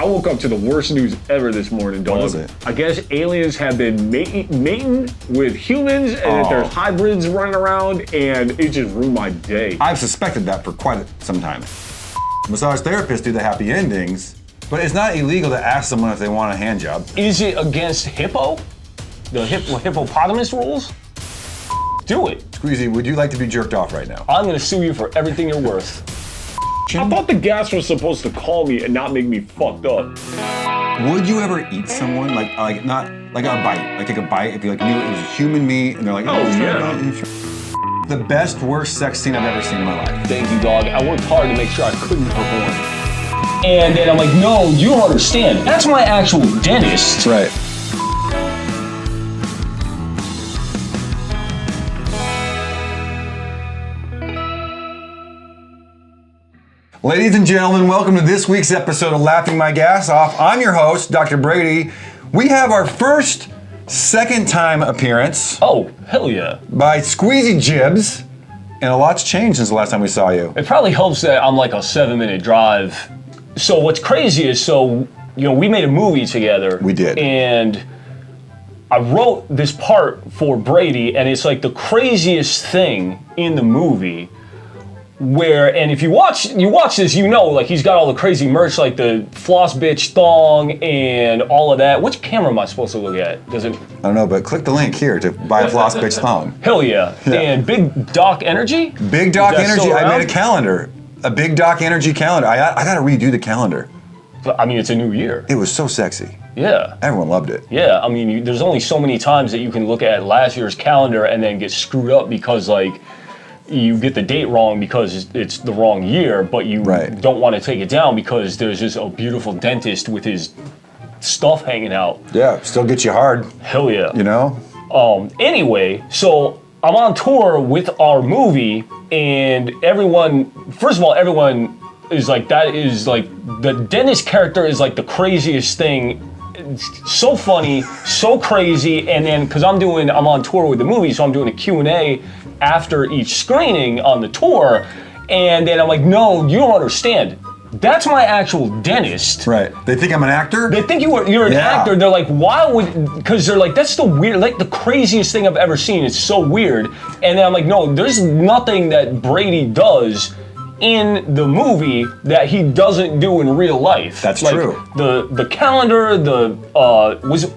I woke up to the worst news ever this morning, dog. What is it? I guess aliens have been mating with humans, and that there's hybrids running around, and it just ruined my day. I've suspected that for quite some time. Massage therapists do the happy endings, but it's not illegal to ask someone if they want a hand job. Is it against hippo? The hippopotamus rules? Do it. Skweezy, would you like to be jerked off right now? I'm gonna sue you for everything you're worth. I thought the gas was supposed to calm me and not make me fucked up. Would you ever eat someone like not like a bite, like take a bite if you like knew it was human meat and they're like, oh yeah. The best worst sex scene I've ever seen in my life. Thank you, dog. I worked hard to make sure I couldn't perform. And then I'm like, no, you don't understand. That's my actual dentist. Right. Ladies and gentlemen, welcome to this week's episode of Laughing My Gas Off. I'm your host, Dr. Brady. We have our first second-time appearance. Oh, hell yeah. By Skweezy Jibbs, and a lot's changed since the last time we saw you. It probably helps that I'm like a 7-minute drive. So what's crazy is, we made a movie together. We did. And I wrote this part for Brady, and it's like the craziest thing in the movie. And if you watch this, like he's got all the crazy merch, like the floss bitch thong and all of that. Which camera am I supposed to look at? Does it? I don't know, but click the link here to buy a floss bitch thong. Hell yeah. And Big Doc Energy? Big Doc Energy, I made a calendar. A Big Doc Energy calendar. I gotta redo the calendar. I mean, it's a new year. It was so sexy. Yeah. Everyone loved it. Yeah, I mean, there's only so many times that you can look at last year's calendar and then get screwed up because you get the date wrong because it's the wrong year, but you don't want to take it down because there's just a beautiful dentist with his stuff hanging out. Yeah, still gets you hard. Hell yeah. You know? Anyway, so I'm on tour with our movie, and everyone is like, the dentist character is like the craziest thing. It's so funny, so crazy, and then, because I'm on tour with the movie, so I'm doing a Q&A after each screening on the tour, and then I'm like, no, you don't understand. That's my actual dentist. Right. They think I'm an actor? They think you're an actor. They're like, because they're like, that's the the craziest thing I've ever seen. It's so weird. And then I'm like, no, there's nothing that Brady does in the movie that he doesn't do in real life. That's true. The calendar,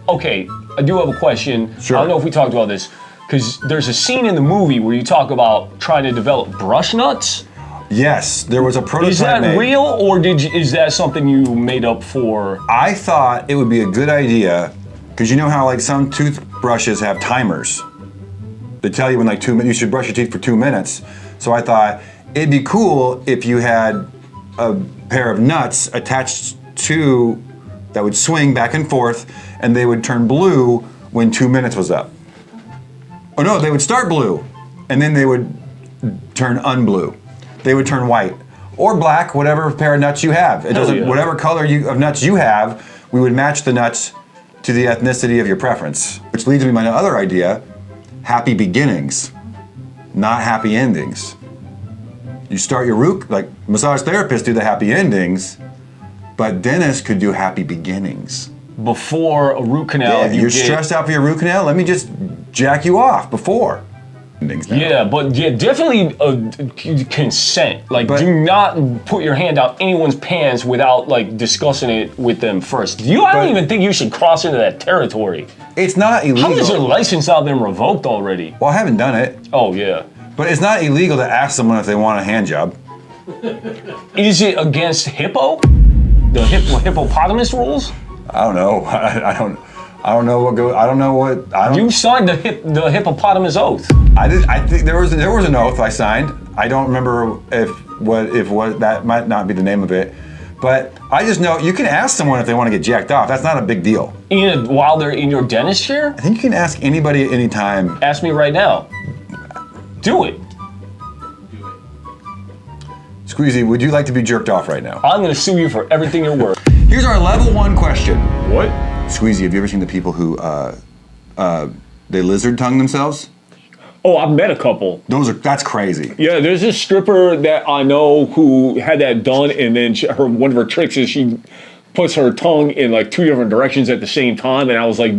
okay, I do have a question. Sure. I don't know if we talked about this, because there's a scene in the movie where you talk about trying to develop brush nuts. Yes, there was a prototype Is that made. real, or is that something you made up for? I thought it would be a good idea, because you know how some toothbrushes have timers. They tell you when 2 minutes, you should brush your teeth for 2 minutes. So I thought, it'd be cool if you had a pair of nuts attached to that would swing back and forth, and they would turn blue when 2 minutes was up. Oh no, they would start blue, and then they would turn unblue. They would turn white or black, whatever pair of nuts you have. It doesn't, whatever color of nuts you have, we would match the nuts to the ethnicity of your preference. Which leads me to my other idea: happy beginnings, not happy endings. You start your massage therapists do the happy endings, but dentists could do happy beginnings. Before a root canal, you're stressed out for your root canal? Let me just jack you off before. Yeah, but definitely consent. Do not put your hand down anyone's pants without discussing it with them first. I don't even think you should cross into that territory. It's not illegal. How has your license not been revoked already? Well, I haven't done it. Oh yeah. But it's not illegal to ask someone if they want a hand job. Is it against hippo? The hippopotamus rules? I don't know. I don't know what goes. I don't know what. You signed the hippopotamus oath. I did. I think there was an oath I signed. I don't remember if that might not be the name of it. But I just know you can ask someone if they want to get jacked off. That's not a big deal. While they're in your dentist chair? I think you can ask anybody at any time. Ask me right now. Do it. Skweezy, would you like to be jerked off right now? I'm going to sue you for everything you're worth. Here's our level 1 question. What? Skweezy, have you ever seen the people who they lizard tongue themselves? Oh, I've met a couple. That's crazy. Yeah, there's this stripper that I know who had that done, and then one of her tricks is she puts her tongue in like 2 different directions at the same time, and I was like,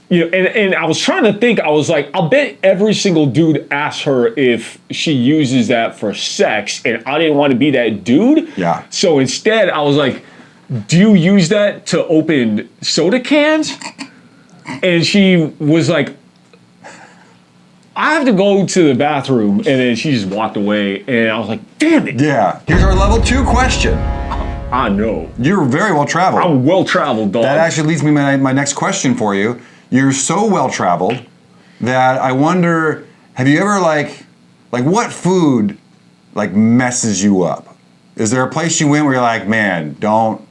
you know, and I was trying to think. I was like, I'll bet every single dude asks her if she uses that for sex, and I didn't want to be that dude. Yeah. So instead, I was like, do you use that to open soda cans? And she was like, I have to go to the bathroom, and then she just walked away, and I was like, damn it. Yeah. Here's our level 2 question. I know. You're very well traveled. I'm well traveled, dog. That actually leads me to my next question for you. You're so well traveled that I wonder, have you ever like what food like messes you up? Is there a place you went where you're like, man, don't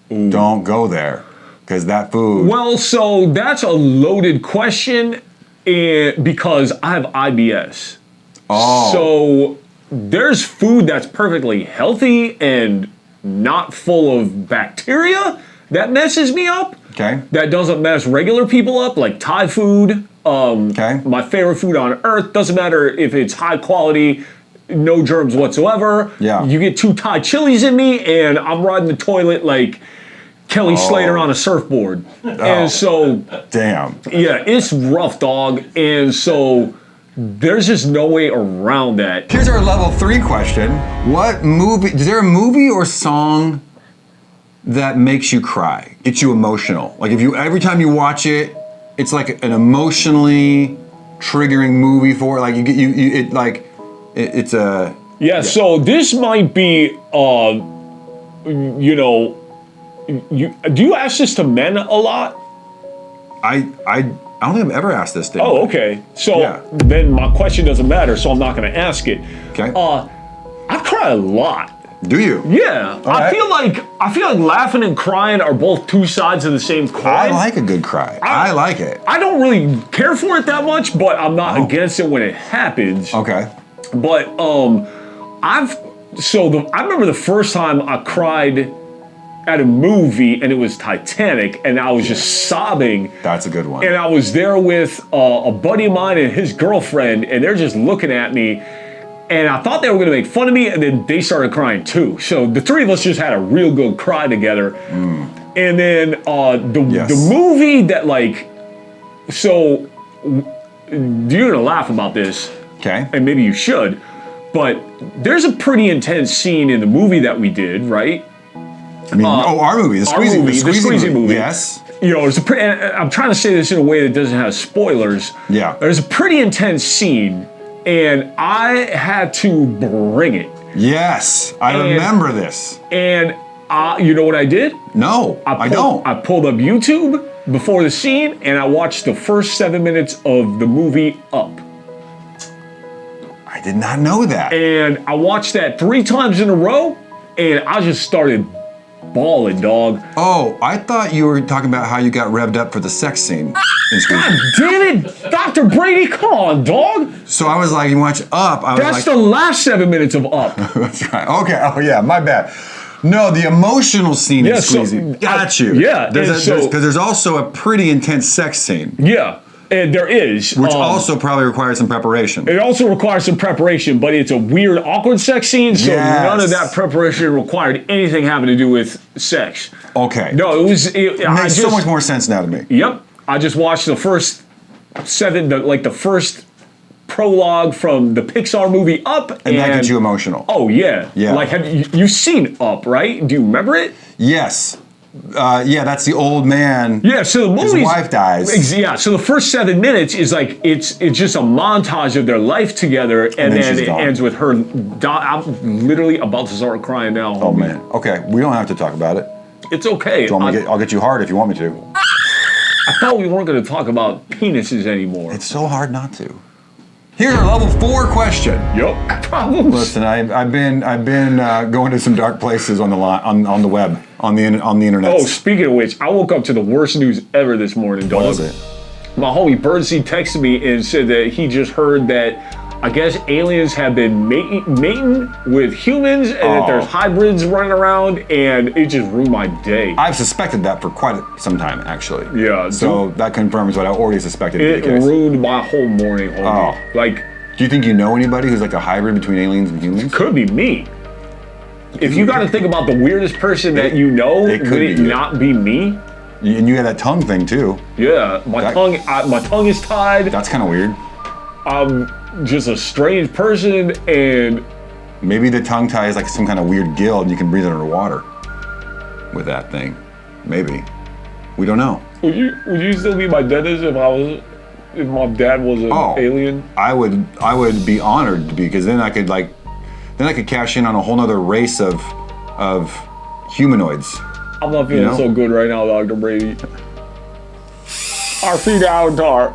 go there because that food? Well, so that's a loaded question, because I have IBS. Oh. So there's food that's perfectly healthy and not full of bacteria that messes me up. Okay. That doesn't mess regular people up, like Thai food. Okay. My favorite food on earth. Doesn't matter if it's high quality, no germs whatsoever. Yeah. You get 2 Thai chilies in me, and I'm riding the toilet like Kelly Slater on a surfboard. And so, Damn. yeah, it's rough, dog. And so there's just no way around that. Here's our level 3 question. What movie, is there a movie or song that makes you cry, gets you emotional? Like if you, every time you watch it, it's like an emotionally triggering movie for, like it's a... Yeah, so this might be, you know, do you ask this to men a lot? I don't think I've ever asked this to Oh, okay. So Yeah. then my question doesn't matter, so I'm not going to ask it. Okay. I cry a lot. Do you? Yeah, right. I feel like laughing and crying are both 2 sides of the same coin. I like a good cry. I like it. I don't really care for it that much, but I'm not against it when it happens. Okay. But I remember the first time I cried at a movie, and it was Titanic, and I was just sobbing. That's a good one. And I was there with a buddy of mine and his girlfriend, and they're just looking at me. And I thought they were gonna make fun of me, and then they started crying too. So the 3 of us just had a real good cry together. And then the movie that so you're gonna laugh about this, Okay. and maybe you should, but there's a pretty intense scene in the movie that we did, right? I mean, our movie, the Skweezy movie. Yes. You know, and I'm trying to say this in a way that doesn't have spoilers. Yeah. There's a pretty intense scene, and I had to bring it. Yes, I remember this. And you know what I did? No, I don't. I pulled up YouTube before the scene, and I watched the first 7 minutes of the movie Up. I did not know that. And I watched that 3 times in a row, and I just started bawling, dog. Oh, I thought you were talking about how you got revved up for the sex scene in Skweezy. Damn it, Dr. Brady, come on, dog. So I was like, you watch Up. I was That's like, the last 7 minutes of Up. That's right. Okay. Oh yeah, my bad. No, the emotional scene in Skweezy. Got you. Yeah. Because there's also a pretty intense sex scene. Yeah, and there is. Which also probably requires some preparation. It also requires some preparation, but it's a weird, awkward sex scene, so none of that preparation required anything having to do with sex. Okay. No, it was... It makes so much more sense now to me. Yep. I just watched the first 7, the first prologue from the Pixar movie Up. And that gets you emotional. Oh, yeah. Yeah. Like, you've seen Up, right? Do you remember it? Yes. Yeah, that's the old man. Yeah, so the movie. His wife dies. Yeah, so the first 7 minutes is like it's just a montage of their life together, and then it ends with her. I'm literally about to start crying now. Oh man. Okay, we don't have to talk about it. It's okay. I'll get you hard if you want me to. I thought we weren't going to talk about penises anymore. It's so hard not to. Here's our level 4 question. Yep. Problems. Listen, I've been going to some dark places on the on the web, on the internet. Oh, speaking of which, I woke up to the worst news ever this morning, dog. What was it? My homie Birdseed texted me and said that he just heard that I guess aliens have been mating with humans, and that there's hybrids running around, and it just ruined my day. I've suspected that for quite some time, actually. Yeah. So that confirms what I already suspected. It ruined my whole morning, homie. Like, do you think you know anybody who's like a hybrid between aliens and humans? could be me. If you got to think about the weirdest person that you know, It could would be it you. not be me? And you had that tongue thing too. Yeah, my tongue is tied. That's kind of weird. I'm just a strange person, and Maybe the tongue tie is like some kind of weird gill and you can breathe underwater with that thing. Maybe. We don't know. would you still be my dentist if my dad was an alien? I would be honored to be, because then I could cash in on a whole nother race of humanoids. I'm not feeling so good right now, Dr. Brady. Our feet Avatar.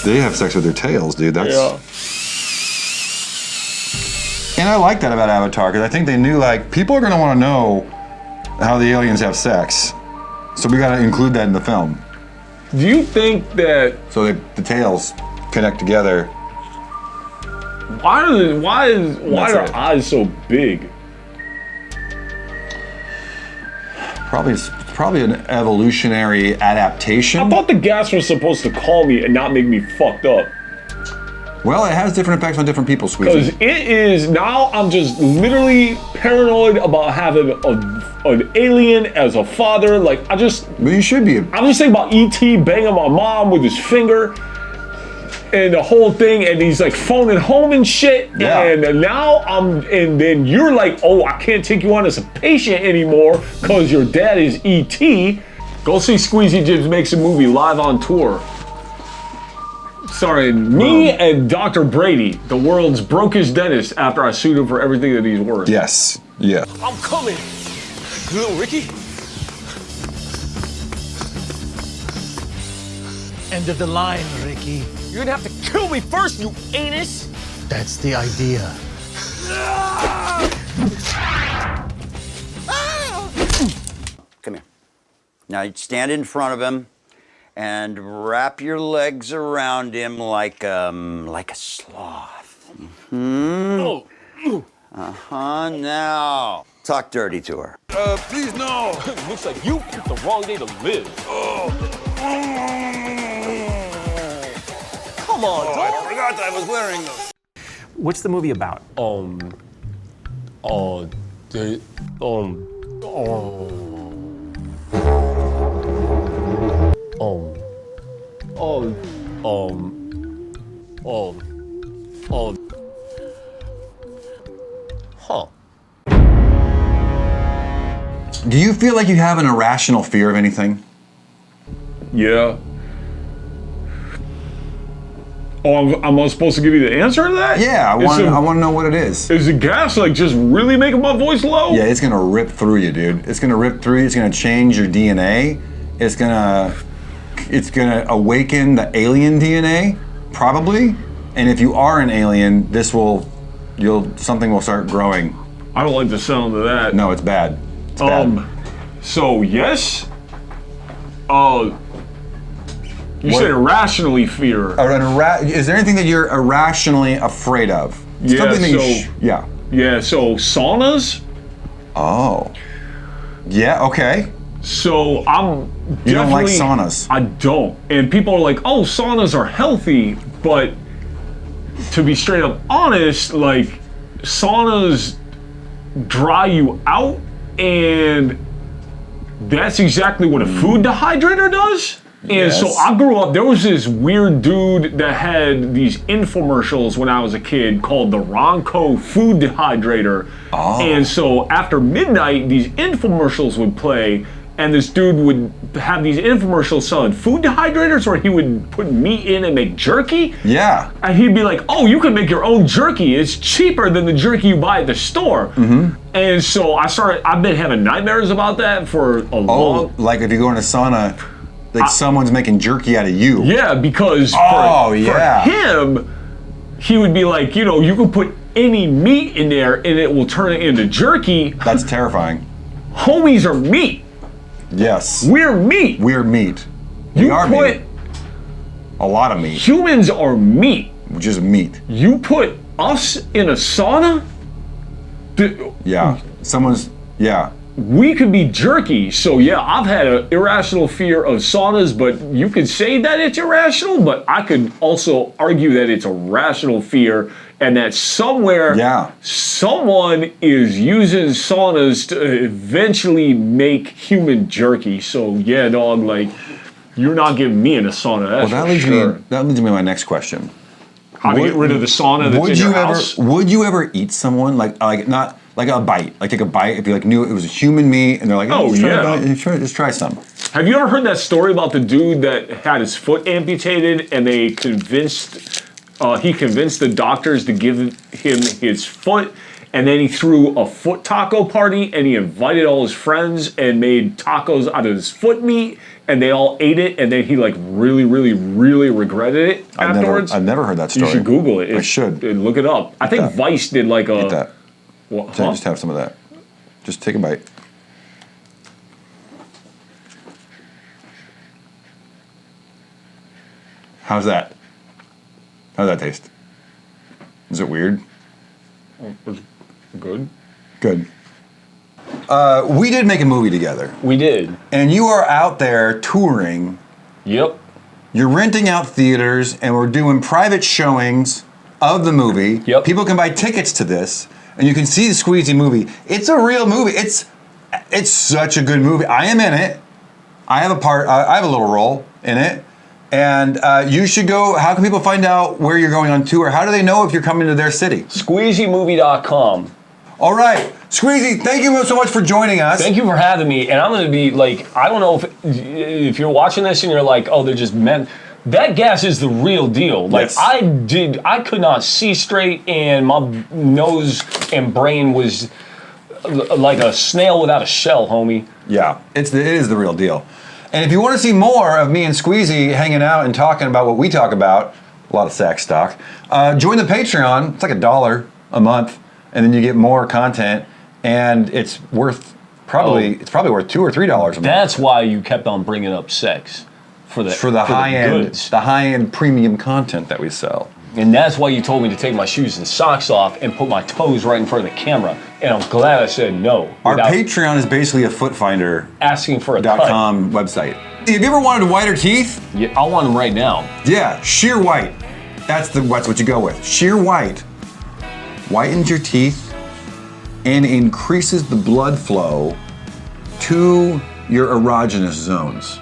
They have sex with their tails, dude. That's Yeah. And I like that about Avatar, because I think they knew, like, people are gonna want to know how the aliens have sex. So we gotta include that in the film. Do you think that So the tails connect together. why are it. eyes so big? It's probably an evolutionary adaptation. I thought the gas was supposed to calm me and not make me fucked up. Well, it has different effects on different people, Because Skweezy. it is, now I'm just literally paranoid about having an alien as a father. Like, But you should be. I'm just thinking about E.T. banging my mom with his finger and the whole thing, and he's like phoning home and shit. Yeah. And now and then you're like, oh, I can't take you on as a patient anymore because your dad is E.T. Go see Skweezy Jibbs Makes a movie live on tour. Starring me and Dr. Brady, the world's brokest dentist, after I sued him for everything that he's worth. Yes. Yeah. I'm coming, little Ricky. End of the line, Ricky. You're gonna have to kill me first, you anus. That's the idea. Come here. Now you stand in front of him and wrap your legs around him like a sloth. Oh. Now talk dirty to her. Please no. Looks like you picked the wrong day to live. Come on, dog. I forgot I was wearing those. What's the movie about? Huh. Do you feel like you have an irrational fear of anything? Yeah. Oh, am I supposed to give you the answer to that? Yeah, I want to know what it is. Is the gas like just really making my voice low? Yeah, it's gonna rip through you, dude. It's gonna rip through you. It's gonna change your DNA. It's gonna awaken the alien DNA, probably. And if you are an alien, something will start growing. I don't like the sound of that. No, it's bad. It's bad. So yes. You What? said irrationally fear. Is there anything that you're irrationally afraid of? Yeah, Something that so- yeah. Yeah, so saunas. Oh. Yeah, okay. So I'm You don't like definitely- saunas. I don't. And people are like, oh, saunas are healthy, but to be straight up honest, like saunas dry you out, and that's exactly what a food dehydrator does. And so Yes. I grew up, there was this weird dude that had these infomercials when I was a kid called the Ronco food dehydrator. Oh. And so after midnight, these infomercials would play, and this dude would have these infomercials selling food dehydrators where he would put meat in and make jerky. Yeah. And he'd be like, oh, you can make your own jerky. It's cheaper than the jerky you buy at the store. Mm-hmm. And so I've been having nightmares about that for a long. Like if you go in a sauna, like someone's making jerky out of you. Yeah, because Oh, for yeah. him, he would be like, you can put any meat in there and it will turn it into jerky. That's terrifying. Homies are meat. Yes. We're meat. We're meat. You We are put meat. A lot of meat. humans are meat. Just meat. You put us in a sauna? Yeah. we could be jerky. So yeah, I've had an irrational fear of saunas, but you could say that it's irrational, but I could also argue that it's a rational fear, and that somewhere someone is using saunas to eventually make human jerky. So yeah, dog, like, you're not getting me in a sauna. That's Well, that leads me to my next question. How to get rid of the sauna that's in your house? Would you ever eat someone like not like a bite, like take a bite if you like knew it was a human meat and they're like, oh yeah, just try some. Have you ever heard that story about the dude that had his foot amputated and they convinced the doctors to give him his foot, and then he threw a foot taco party and he invited all his friends and made tacos out of his foot meat and they all ate it, and then he like really regretted it afterwards? I've never heard that story. You should Google it. I should. Look it up. I think Vice did like a... Eat that. What, Just have some of that. Just take a bite. How's that? How's that taste? Is it weird? Good. Good. We did make a movie together. We did. And you are out there touring. Yep. You're renting out theaters, and we're doing private showings of the movie. Yep. People can buy tickets to this, and you can see the Skweezy movie. It's a real movie. It's such a good movie. I am in it. I have a part. I have a little role in it. And you should go. How can people find out where you're going on tour? How do they know if you're coming to their city? SKWEEZYMovie.com. All right, Skweezy, thank you so much for joining us. Thank you for having me. And I'm going to be like, I don't know if you're watching this and you're like, oh, they're just men. That gas is the real deal. Like, Yes. I could not see straight, and my nose and brain was like a snail without a shell, homie. Yeah, it is the real deal. And if you want to see more of me and Skweezy hanging out and talking about what we talk about, a lot of sex talk, join the Patreon. It's like $1 a month, and then you get more content, and it's worth it's probably worth $2 or $3 a month. That's why you kept on bringing up sex for the high end premium content that we sell. And that's why you told me to take my shoes and socks off and put my toes right in front of the camera. And I'm glad I said no. Our Patreon is basically a footfinder.com asking for a cut. website. Have you ever wanted whiter teeth? Yeah, I want them right now. Yeah, sheer white. That's what you go with. Sheer white whitens your teeth and increases the blood flow to your erogenous zones.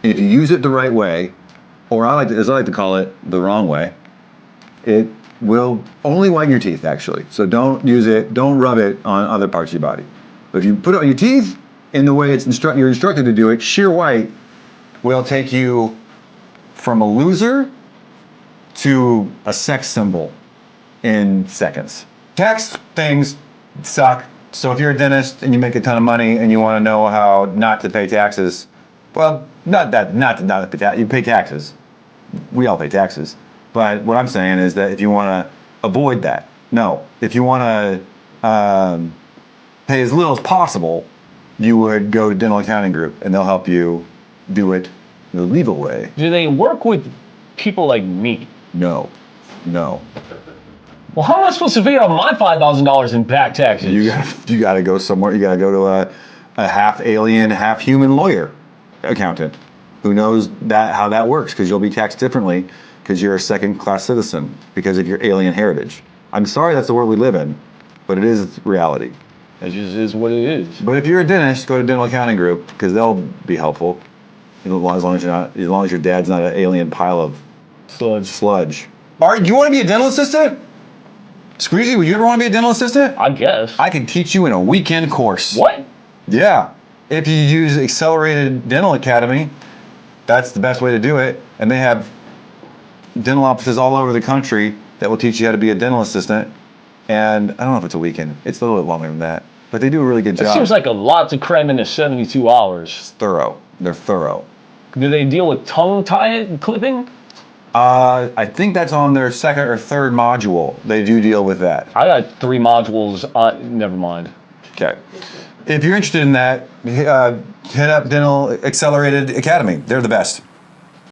If you use it the right way, or as I like to call it, the wrong way, it will only whiten your teeth, actually. So don't use it, don't rub it on other parts of your body. But if you put it on your teeth in the way you're instructed to do it, sheer white will take you from a loser to a sex symbol in seconds. Tax things suck. So if you're a dentist and you make a ton of money and you want to know how not to pay taxes, well, not to pay taxes. You pay taxes. We all pay taxes. But what I'm saying is that if you want to avoid that, no. If you want to pay as little as possible, you would go to Dental Accounting Group, and they'll help you do it the legal way. Do they work with people like me? No. Well, how am I supposed to figure out my $5,000 in back taxes? You got to go somewhere. You got to go to a half alien, half human lawyer accountant who knows how that works, because you'll be taxed differently because you're a second-class citizen because of your alien heritage. I'm sorry that's the world we live in, but it is reality. It just is what it is. But if you're a dentist, go to Dental Accounting Group, because they'll be helpful, as long as your dad's not an alien pile of sludge. All right, do you want to be a dental assistant? Skweezy, would you ever want to be a dental assistant? I guess. I can teach you in a weekend course. What? Yeah. If you use Accelerated Dental Academy, that's the best way to do it. And they have dental offices all over the country that will teach you how to be a dental assistant. And I don't know if it's a weekend. It's a little bit longer than that. But they do a really good job. It seems like a lot to cram into 72 hours. Thorough. They're thorough. Do they deal with tongue clipping? I think that's on their second or third module. They do deal with that. I got 3 modules. Never mind. Okay. If you're interested in that, hit up Dental Accelerated Academy. They're the best.